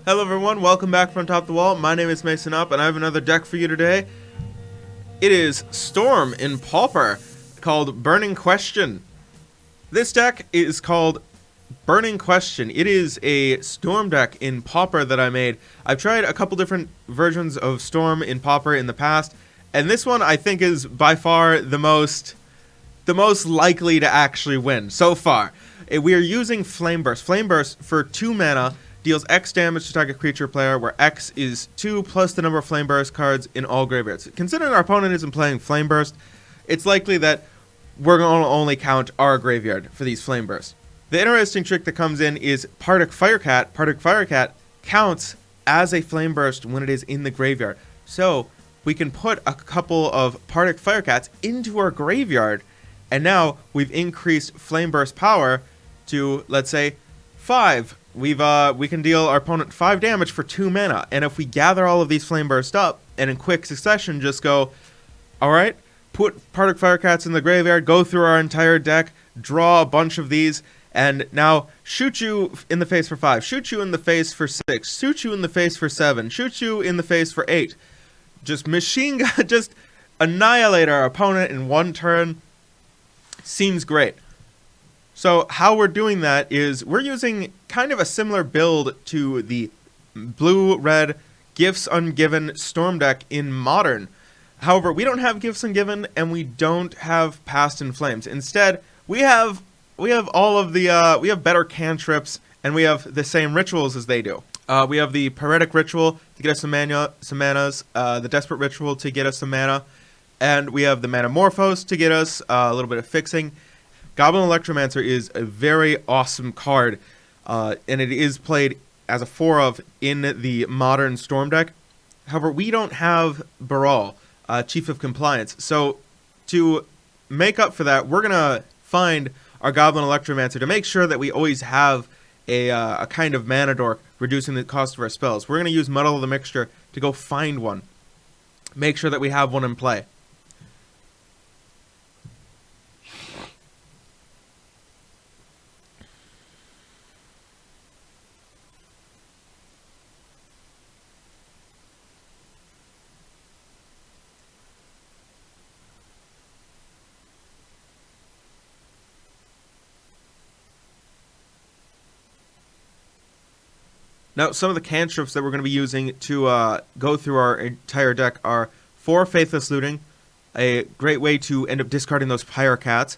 Hello everyone, welcome back from Top the Wall. My name is Mason Up, and I have another deck for you today. It is Storm in Pauper, called Burning Question. This deck is called Burning Question. It is a Storm deck in Pauper that I made. I've tried a couple different versions of Storm in Pauper in the past, and this one I think is by far the most likely to actually win so far. We are using Flame Burst. Flame Burst for 2 mana deals X damage to target creature player, where X is 2 plus the number of Flame Burst cards in all graveyards. Considering our opponent isn't playing Flame Burst, it's likely that we're going to only count our graveyard for these Flame Bursts. The interesting trick that comes in is Partic Firecat. Partic Firecat counts as a Flame Burst when it is in the graveyard. So we can put a couple of Partic Firecats into our graveyard, and now we've increased Flame Burst power to, let's say, 5. We can deal our opponent 5 damage for 2 mana, and if we gather all of these Flame Burst up, and in quick succession just go, alright, put Partic Firecats in the graveyard, go through our entire deck, draw a bunch of these, and now shoot you in the face for 5, shoot you in the face for 6, shoot you in the face for 7, shoot you in the face for 8. Just machine gun, just annihilate our opponent in one turn. Seems great. So how we're doing that is we're using kind of a similar build to the blue-red Gifts Ungiven Storm deck in Modern. However, we don't have Gifts Ungiven, and we don't have Past in Flames. Instead, we have all of the we have better cantrips, and we have the same rituals as they do. We have the Paretic Ritual to get us some manas, the Desperate Ritual to get us some mana, and we have the Manamorphose to get us a little bit of fixing. Goblin Electromancer is a very awesome card, and it is played as a 4-of in the Modern Storm deck. However, we don't have Baral, Chief of Compliance, so to make up for that, we're going to find our Goblin Electromancer to make sure that we always have a kind of mana dork, reducing the cost of our spells. We're going to use Muddle of the Mixture to go find one, make sure that we have one in play. Now, some of the cantrips that we're going to be using to go through our entire deck are 4 Faithless Looting, a great way to end up discarding those Pyrocats.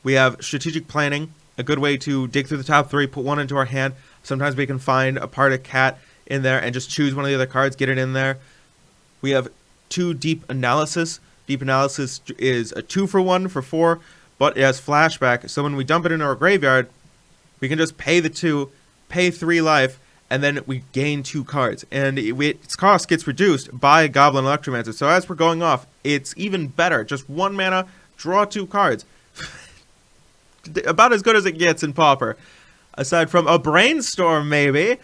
We have Strategic Planning, a good way to dig through the top 3, put one into our hand. Sometimes we can find a Partic Cat in there and just choose one of the other cards, get it in there. We have 2 Deep Analysis. Deep Analysis is a 2-for-1 for 4, but it has Flashback, so when we dump it into our graveyard, we can just pay the 2, pay 3 life, and then we gain 2 cards, and its cost gets reduced by Goblin Electromancer. So as we're going off, it's even better. Just 1 mana, draw 2 cards. About as good as it gets in Pauper. Aside from a Brainstorm, maybe.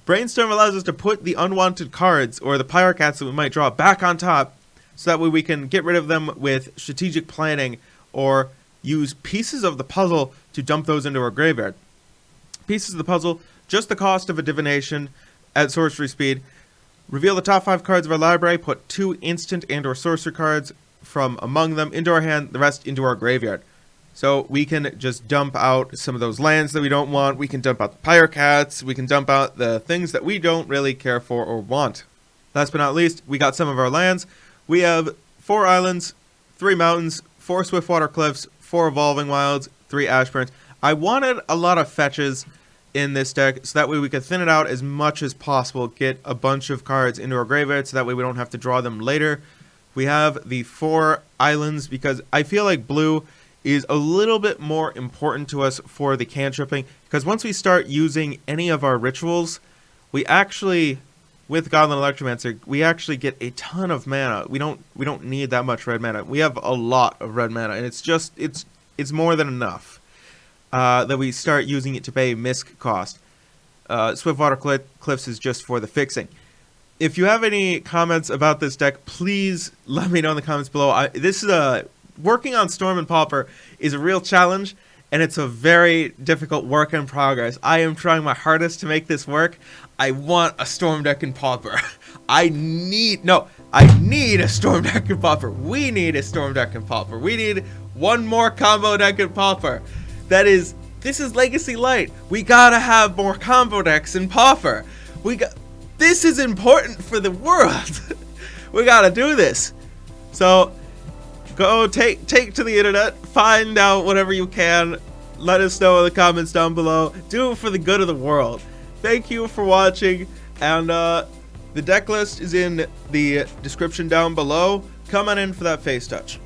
Brainstorm allows us to put the unwanted cards, or the Pyrocats that we might draw, back on top, so that way we can get rid of them with Strategic Planning, or use Pieces of the Puzzle to dump those into our graveyard. Pieces of the Puzzle, just the cost of a Divination at sorcery speed. Reveal the top 5 cards of our library, put 2 instant and or sorcery cards from among them into our hand, the rest into our graveyard. So we can just dump out some of those lands that we don't want, we can dump out the Pyrocats, we can dump out the things that we don't really care for or want. Last but not least, we got some of our lands. We have 4 islands, 3 mountains, 4 Swiftwater Cliffs, 4 Evolving Wilds, 3 Ashburns. I wanted a lot of fetches in this deck, so that way we could thin it out as much as possible, get a bunch of cards into our graveyard, so that way we don't have to draw them later. We have the 4 islands, because I feel like blue is a little bit more important to us for the cantripping, because once we start using any of our rituals, we actually, with Goblin Electromancer, we actually get a ton of mana. We don't need that much red mana. We have a lot of red mana, and it's more than enough. That we start using it to pay misc cost. Swiftwater Cliffs is just for the fixing. If you have any comments about this deck, please let me know in the comments below. Working on Storm and Pauper is a real challenge, and it's a very difficult work in progress. I am trying my hardest to make this work. I want a Storm Deck and Pauper. I need a Storm Deck and Pauper. We need a Storm Deck and Pauper. We need one more combo deck and Pauper. This is Legacy Light. We gotta have more combo decks and Pauper. This is important for the world. We gotta do this. So go take to the internet, find out whatever you can. Let us know in the comments down below. Do it for the good of the world. Thank you for watching, and the deck list is in the description down below. Come on in for that face touch.